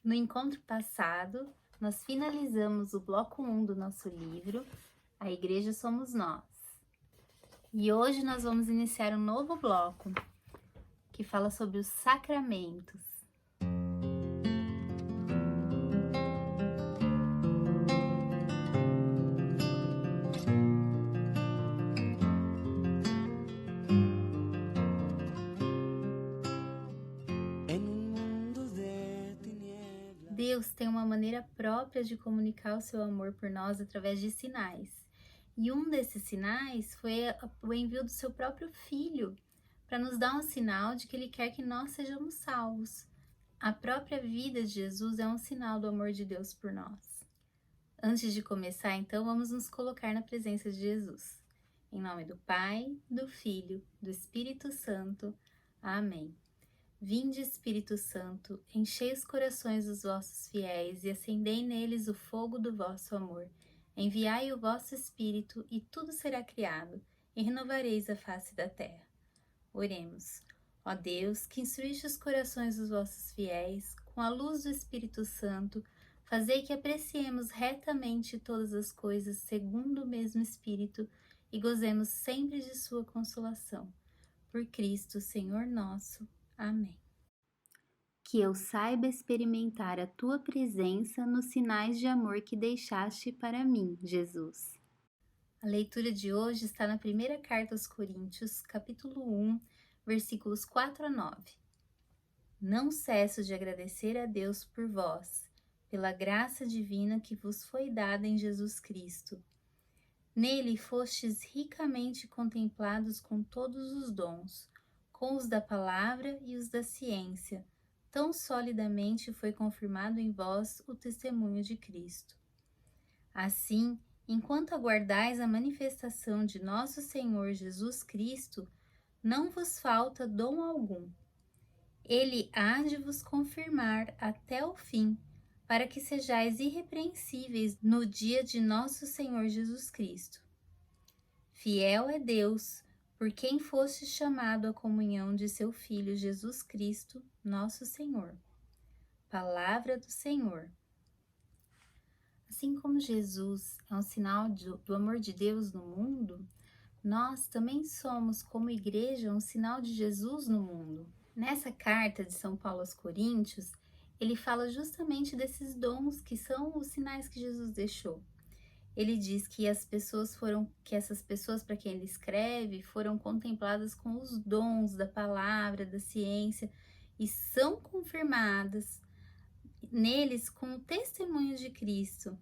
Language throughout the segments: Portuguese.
No encontro passado, nós finalizamos o bloco 1 do nosso livro, A Igreja Somos Nós. E hoje nós vamos iniciar um novo bloco, que fala sobre os sacramentos. Deus tem uma maneira própria de comunicar o seu amor por nós através de sinais. E um desses sinais foi o envio do seu próprio Filho, para nos dar um sinal de que Ele quer que nós sejamos salvos. A própria vida de Jesus é um sinal do amor de Deus por nós. Antes de começar, então, vamos nos colocar na presença de Jesus. Em nome do Pai, do Filho, do Espírito Santo. Amém. Vinde, Espírito Santo, enchei os corações dos vossos fiéis e acendei neles o fogo do vosso amor. Enviai o vosso Espírito e tudo será criado, e renovareis a face da terra. Oremos. Ó Deus, que instruíste os corações dos vossos fiéis, com a luz do Espírito Santo, fazei que apreciemos retamente todas as coisas segundo o mesmo Espírito e gozemos sempre de sua consolação. Por Cristo, Senhor nosso. Amém. Que eu saiba experimentar a tua presença nos sinais de amor que deixaste para mim, Jesus. A leitura de hoje está na primeira carta aos Coríntios, capítulo 1, versículos 4 a 9. Não cesso de agradecer a Deus por vós, pela graça divina que vos foi dada em Jesus Cristo. Nele fostes ricamente contemplados com todos os dons, com os da palavra e os da ciência. Tão solidamente foi confirmado em vós o testemunho de Cristo. Assim, enquanto aguardais a manifestação de nosso Senhor Jesus Cristo, não vos falta dom algum. Ele há de vos confirmar até o fim, para que sejais irrepreensíveis no dia de nosso Senhor Jesus Cristo. Fiel é Deus, por quem foste chamado à comunhão de seu Filho Jesus Cristo, nosso Senhor. Palavra do Senhor. Assim como Jesus é um sinal do amor de Deus no mundo, nós também somos, como igreja, um sinal de Jesus no mundo. Nessa carta de São Paulo aos Coríntios, ele fala justamente desses dons que são os sinais que Jesus deixou. Ele diz que essas pessoas para quem ele escreve foram contempladas com os dons da palavra, da ciência e são confirmadas neles com o testemunho de Cristo.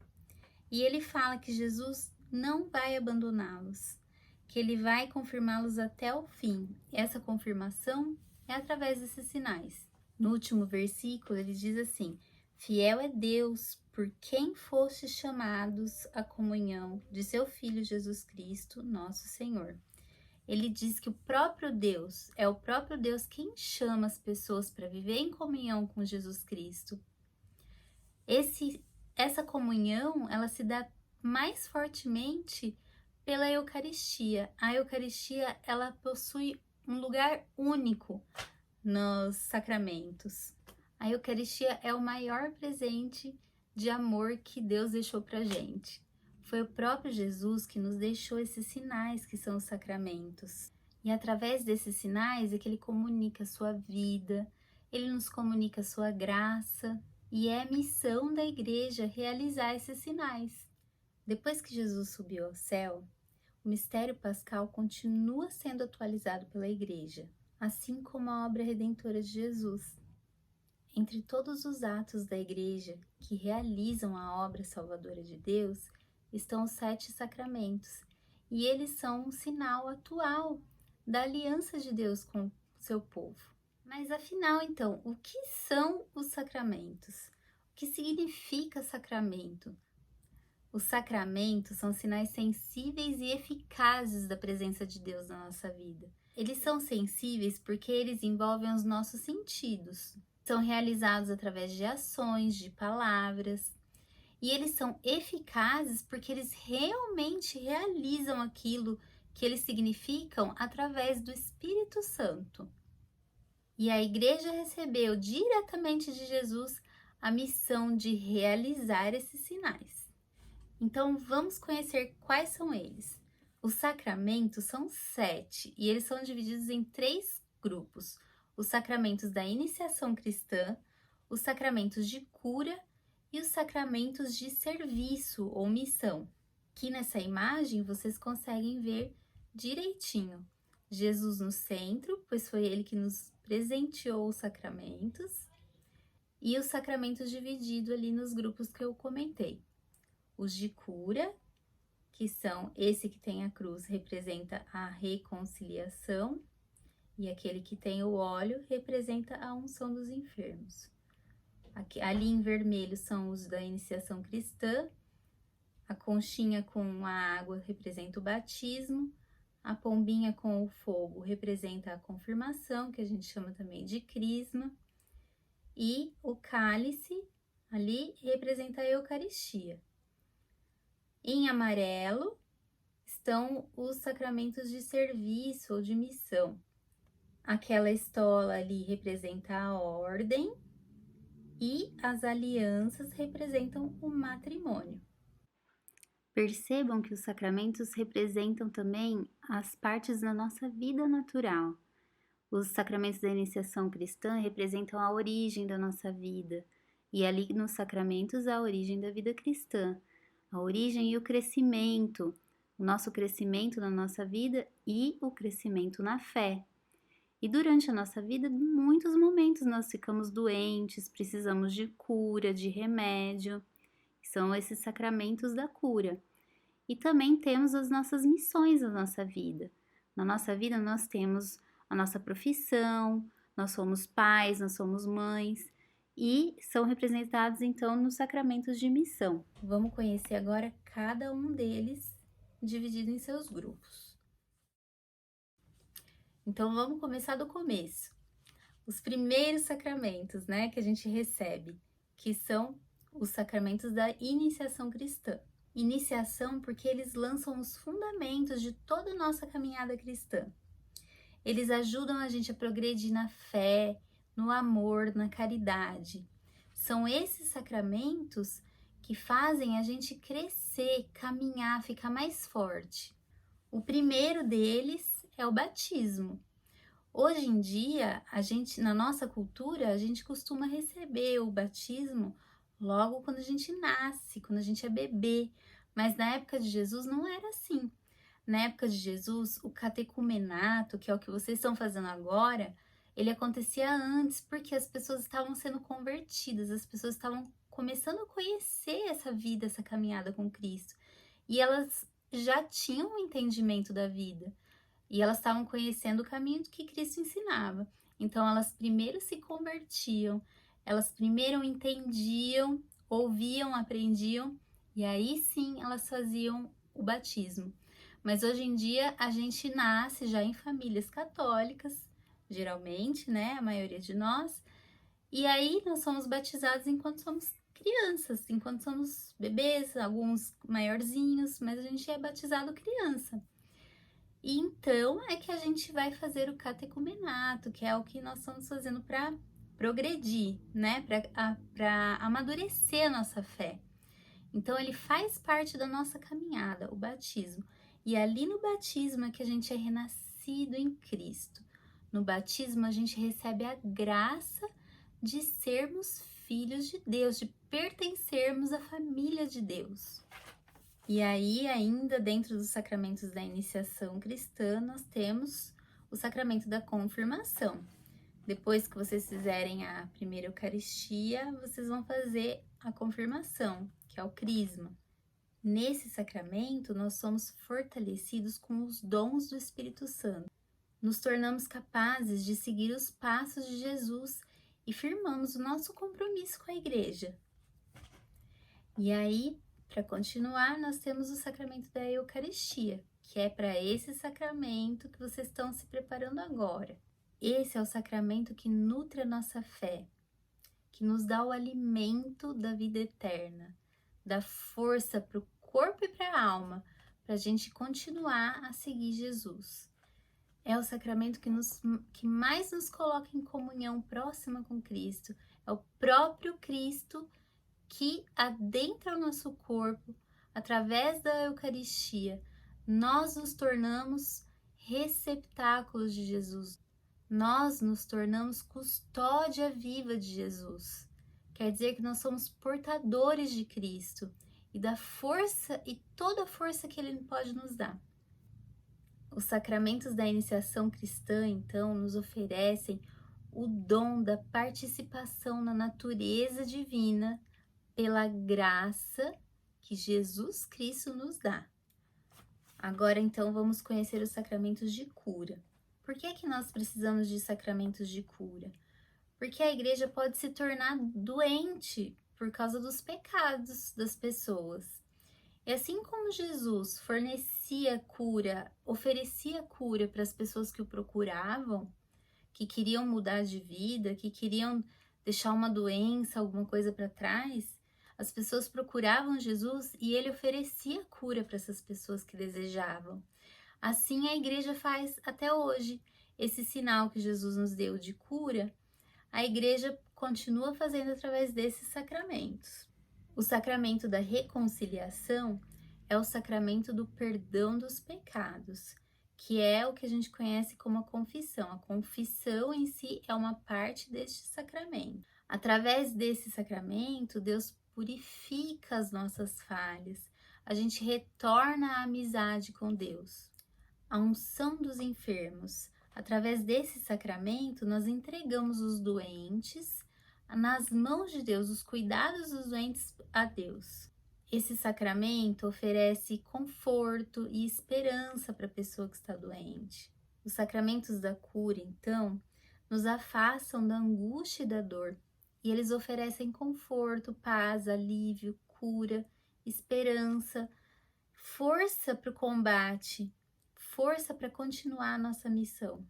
E ele fala que Jesus não vai abandoná-los, que ele vai confirmá-los até o fim. Essa confirmação é através desses sinais. No último versículo ele diz assim: fiel é Deus, por quem fostes chamados à comunhão de seu Filho Jesus Cristo, nosso Senhor. Ele diz que o próprio Deus, é o próprio Deus quem chama as pessoas para viver em comunhão com Jesus Cristo. Essa comunhão, ela se dá mais fortemente pela Eucaristia. A Eucaristia, ela possui um lugar único nos sacramentos. A Eucaristia é o maior presente de amor que Deus deixou pra gente. Foi o próprio Jesus que nos deixou esses sinais que são os sacramentos. E através desses sinais é que ele comunica a sua vida, ele nos comunica a sua graça, e é a missão da igreja realizar esses sinais. Depois que Jesus subiu ao céu, o mistério pascal continua sendo atualizado pela igreja, assim como a obra redentora de Jesus. Entre todos os atos da igreja que realizam a obra salvadora de Deus, estão os 7 sacramentos, e eles são um sinal atual da aliança de Deus com seu povo. Mas afinal, então, o que são os sacramentos? O que significa sacramento? Os sacramentos são sinais sensíveis e eficazes da presença de Deus na nossa vida. Eles são sensíveis porque eles envolvem os nossos sentidos. São realizados através de ações, de palavras. E eles são eficazes porque eles realmente realizam aquilo que eles significam através do Espírito Santo. E a igreja recebeu diretamente de Jesus a missão de realizar esses sinais. Então, vamos conhecer quais são eles. Os sacramentos são 7 e eles são divididos em 3 grupos: os sacramentos da iniciação cristã, os sacramentos de cura e os sacramentos de serviço ou missão. Aqui nessa imagem vocês conseguem ver direitinho Jesus no centro, pois foi ele que nos presenteou os sacramentos, e os sacramentos divididos ali nos grupos que eu comentei. Os de cura, que são esse que tem a cruz, representa a reconciliação, e aquele que tem o óleo representa a unção dos enfermos. Aqui, ali em vermelho são os da iniciação cristã, a conchinha com a água representa o batismo, a pombinha com o fogo representa a confirmação, que a gente chama também de crisma, e o cálice ali representa a Eucaristia. Em amarelo estão os sacramentos de serviço ou de missão. Aquela estola ali representa a ordem e as alianças representam o matrimônio. Percebam que os sacramentos representam também as partes da nossa vida natural. Os sacramentos da iniciação cristã representam a origem da nossa vida, e ali nos sacramentos a origem da vida cristã, a origem e o crescimento, o nosso crescimento na nossa vida e o crescimento na fé. E durante a nossa vida, em muitos momentos nós ficamos doentes, precisamos de cura, de remédio. São esses sacramentos da cura. E também temos as nossas missões na nossa vida. Na nossa vida nós temos a nossa profissão, nós somos pais, nós somos mães e são representados então nos sacramentos de missão. Vamos conhecer agora cada um deles dividido em seus grupos. Então vamos começar do começo. Os primeiros sacramentos, que a gente recebe, que são os sacramentos da iniciação cristã. Iniciação porque eles lançam os fundamentos de toda a nossa caminhada cristã. Eles ajudam a gente a progredir na fé, no amor, na caridade. São esses sacramentos que fazem a gente crescer, caminhar, ficar mais forte. O primeiro deles é o batismo. Hoje em dia, na nossa cultura, a gente costuma receber o batismo logo quando a gente nasce, quando a gente é bebê. Mas na época de Jesus não era assim. Na época de Jesus, o catecumenato, que é o que vocês estão fazendo agora, ele acontecia antes, porque as pessoas estavam sendo convertidas, as pessoas estavam começando a conhecer essa vida, essa caminhada com Cristo. E elas já tinham um entendimento da vida. E elas estavam conhecendo o caminho que Cristo ensinava. Então, elas primeiro se convertiam, elas primeiro entendiam, ouviam, aprendiam, e aí sim elas faziam o batismo. Mas hoje em dia a gente nasce já em famílias católicas, geralmente, a maioria de nós, e aí nós somos batizados enquanto somos crianças, enquanto somos bebês, alguns maiorzinhos, mas a gente é batizado criança. E então é que a gente vai fazer o catecumenato, que é o que nós estamos fazendo para progredir, para amadurecer a nossa fé. Então ele faz parte da nossa caminhada, o batismo. E ali no batismo é que a gente é renascido em Cristo. No batismo a gente recebe a graça de sermos filhos de Deus, de pertencermos à família de Deus. E aí, ainda dentro dos sacramentos da iniciação cristã, nós temos o sacramento da confirmação. Depois que vocês fizerem a primeira Eucaristia, vocês vão fazer a confirmação, que é o crisma. Nesse sacramento, nós somos fortalecidos com os dons do Espírito Santo. Nos tornamos capazes de seguir os passos de Jesus e firmamos o nosso compromisso com a Igreja. E aí, para continuar, nós temos o sacramento da Eucaristia, que é para esse sacramento que vocês estão se preparando agora. Esse é o sacramento que nutre a nossa fé, que nos dá o alimento da vida eterna, dá força para o corpo e para a alma, para a gente continuar a seguir Jesus. É o sacramento que mais nos coloca em comunhão próxima com Cristo, É o próprio Cristo que adentra o nosso corpo através da Eucaristia. Nós nos tornamos receptáculos de Jesus. Nós nos tornamos custódia viva de Jesus. Quer dizer que nós somos portadores de Cristo e da força e toda a força que Ele pode nos dar. Os sacramentos da iniciação cristã, então, nos oferecem o dom da participação na natureza divina pela graça que Jesus Cristo nos dá. Agora, então, vamos conhecer os sacramentos de cura. Por que é que nós precisamos de sacramentos de cura? Porque a igreja pode se tornar doente por causa dos pecados das pessoas. E assim como Jesus fornecia cura, oferecia cura para as pessoas que o procuravam, que queriam mudar de vida, que queriam deixar uma doença, alguma coisa para trás, as pessoas procuravam Jesus e ele oferecia cura para essas pessoas que desejavam. Assim a igreja faz até hoje. Esse sinal que Jesus nos deu de cura, a igreja continua fazendo através desses sacramentos. O sacramento da reconciliação é o sacramento do perdão dos pecados, que é o que a gente conhece como a confissão. A confissão em si é uma parte deste sacramento. Através desse sacramento, Deus purifica as nossas falhas, a gente retorna à amizade com Deus. A unção dos enfermos. Através desse sacramento, nós entregamos os doentes nas mãos de Deus, os cuidados dos doentes a Deus. Esse sacramento oferece conforto e esperança para a pessoa que está doente. Os sacramentos da cura, então, nos afastam da angústia e da dor, e eles oferecem conforto, paz, alívio, cura, esperança, força para o combate, força para continuar a nossa missão.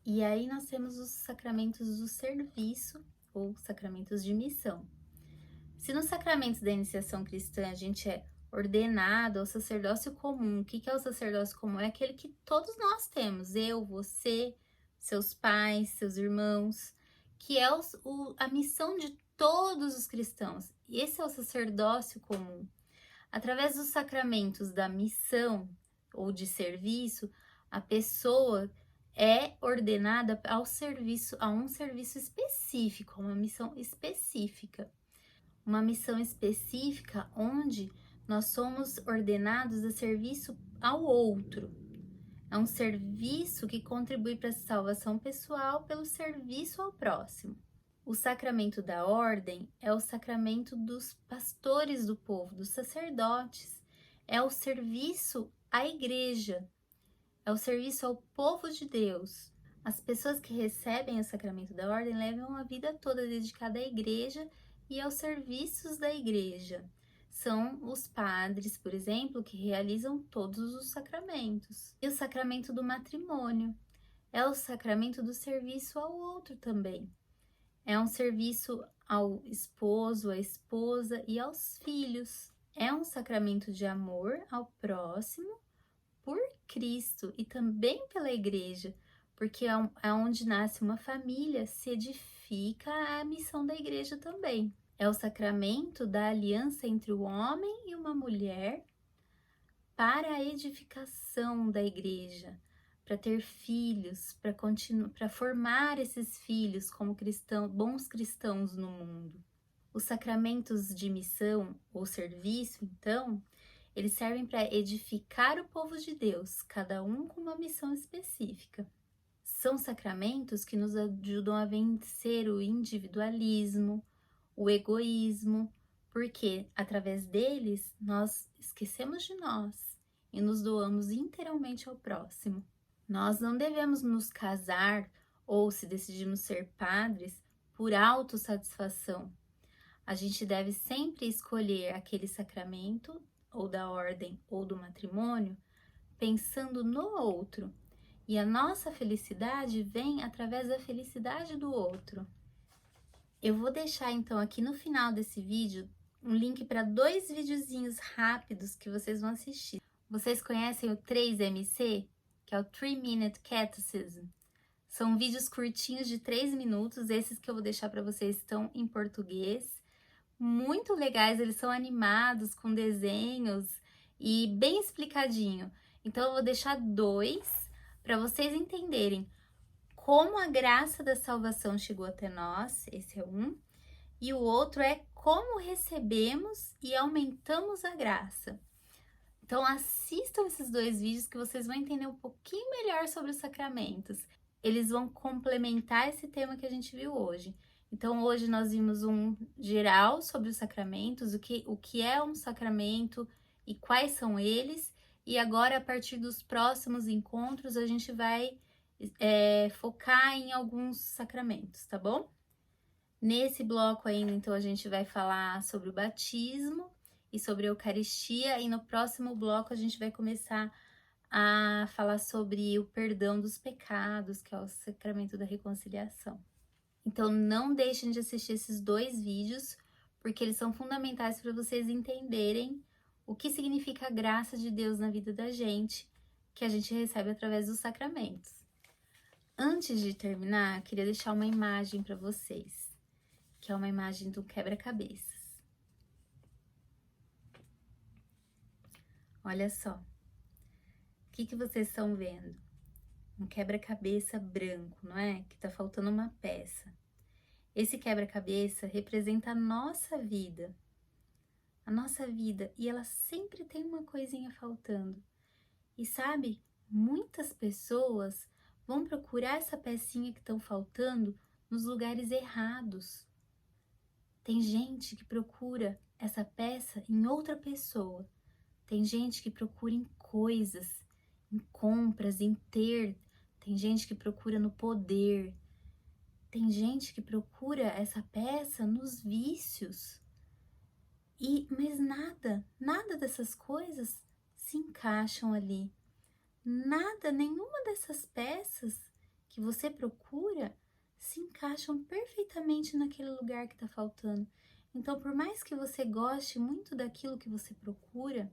E aí nós temos os sacramentos do serviço ou sacramentos de missão. Se nos sacramentos da iniciação cristã a gente é ordenado ao sacerdócio comum, o que é o sacerdócio comum? É aquele que todos nós temos, eu, você, seus pais, seus irmãos, que é a missão de todos os cristãos. E esse é o sacerdócio comum. Através dos sacramentos da missão ou de serviço, a pessoa é ordenada a um serviço específico, uma missão específica. Uma missão específica onde nós somos ordenados a serviço ao outro. É um serviço que contribui para a salvação pessoal pelo serviço ao próximo. O sacramento da ordem é o sacramento dos pastores do povo, dos sacerdotes. É o serviço à igreja. É o serviço ao povo de Deus. As pessoas que recebem o sacramento da ordem levam a vida toda dedicada à igreja e aos serviços da igreja. São os padres, por exemplo, que realizam todos os sacramentos. E o sacramento do matrimônio é o sacramento do serviço ao outro também. É um serviço ao esposo, à esposa e aos filhos. É um sacramento de amor ao próximo por Cristo e também pela igreja, porque é onde nasce uma família, se edifica a missão da igreja também. É o sacramento da aliança entre o homem e uma mulher para a edificação da igreja, para ter filhos, para formar esses filhos como bons cristãos no mundo. Os sacramentos de missão ou serviço, então, eles servem para edificar o povo de Deus, cada um com uma missão específica. São sacramentos que nos ajudam a vencer o individualismo, o egoísmo, porque através deles nós esquecemos de nós e nos doamos inteiramente ao próximo. Nós não devemos nos casar ou, se decidirmos ser padres, por autossatisfação. A gente deve sempre escolher aquele sacramento ou da ordem ou do matrimônio, pensando no outro. E a nossa felicidade vem através da felicidade do outro. Eu vou deixar então aqui no final desse vídeo um link para 2 videozinhos rápidos que vocês vão assistir. Vocês conhecem o 3MC, que é o 3 Minute Catechism? São vídeos curtinhos de 3 minutos, esses que eu vou deixar para vocês estão em português. Muito legais, eles são animados, com desenhos e bem explicadinho. Então eu vou deixar 2 para vocês entenderem como a graça da salvação chegou até nós, esse é um, e o outro é como recebemos e aumentamos a graça. Então assistam esses 2 vídeos que vocês vão entender um pouquinho melhor sobre os sacramentos. Eles vão complementar esse tema que a gente viu hoje. Então hoje nós vimos um geral sobre os sacramentos, o que é um sacramento e quais são eles. E agora, a partir dos próximos encontros, a gente vai focar em alguns sacramentos, tá bom? Nesse bloco ainda, então, a gente vai falar sobre o batismo e sobre a Eucaristia, e no próximo bloco a gente vai começar a falar sobre o perdão dos pecados, que é o sacramento da reconciliação. Então, não deixem de assistir esses 2 vídeos, porque eles são fundamentais para vocês entenderem o que significa a graça de Deus na vida da gente, que a gente recebe através dos sacramentos. Antes de terminar, eu queria deixar uma imagem para vocês, que é uma imagem do quebra-cabeças. Olha só, o que vocês estão vendo? Um quebra-cabeça branco, não é? Que tá faltando uma peça. Esse quebra-cabeça representa a nossa vida, e ela sempre tem uma coisinha faltando. E sabe, muitas pessoas vão procurar essa pecinha que estão faltando nos lugares errados. Tem gente que procura essa peça em outra pessoa. Tem gente que procura em coisas, em compras, em ter. Tem gente que procura no poder. Tem gente que procura essa peça nos vícios. Mas nada dessas coisas se encaixam ali. Nenhuma dessas peças que você procura se encaixam perfeitamente naquele lugar que está faltando. Então, por mais que você goste muito daquilo que você procura,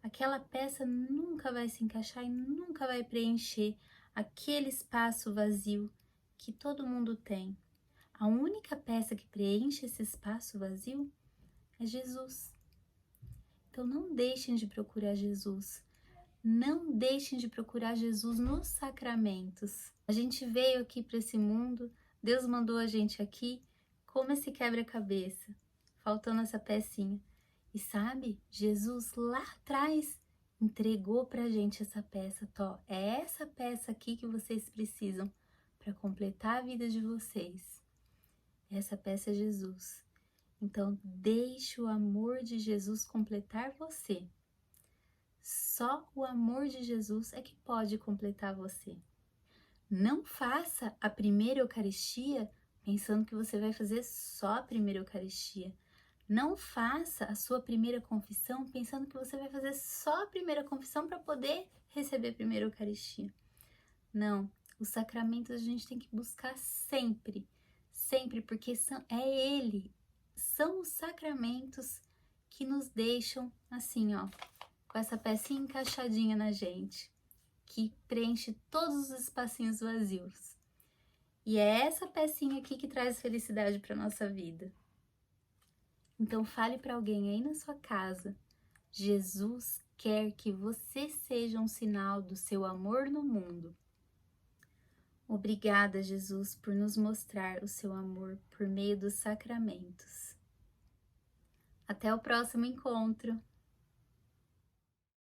aquela peça nunca vai se encaixar e nunca vai preencher aquele espaço vazio que todo mundo tem. A única peça que preenche esse espaço vazio é Jesus. Então, não deixem de procurar Jesus. Não deixem de procurar Jesus nos sacramentos. A gente veio aqui para esse mundo, Deus mandou a gente aqui como esse quebra-cabeça, faltando essa pecinha. E sabe, Jesus lá atrás entregou pra gente essa peça, é essa peça aqui que vocês precisam para completar a vida de vocês. Essa peça é Jesus. Então, deixe o amor de Jesus completar você. Só o amor de Jesus é que pode completar você. Não faça a primeira Eucaristia pensando que você vai fazer só a primeira Eucaristia. Não faça a sua primeira confissão pensando que você vai fazer só a primeira confissão para poder receber a primeira Eucaristia. Não, os sacramentos a gente tem que buscar sempre, porque são os sacramentos que nos deixam assim, com essa pecinha encaixadinha na gente, que preenche todos os espacinhos vazios. E é essa pecinha aqui que traz felicidade para nossa vida. Então fale para alguém aí na sua casa, Jesus quer que você seja um sinal do seu amor no mundo. Obrigada, Jesus, por nos mostrar o seu amor por meio dos sacramentos. Até o próximo encontro!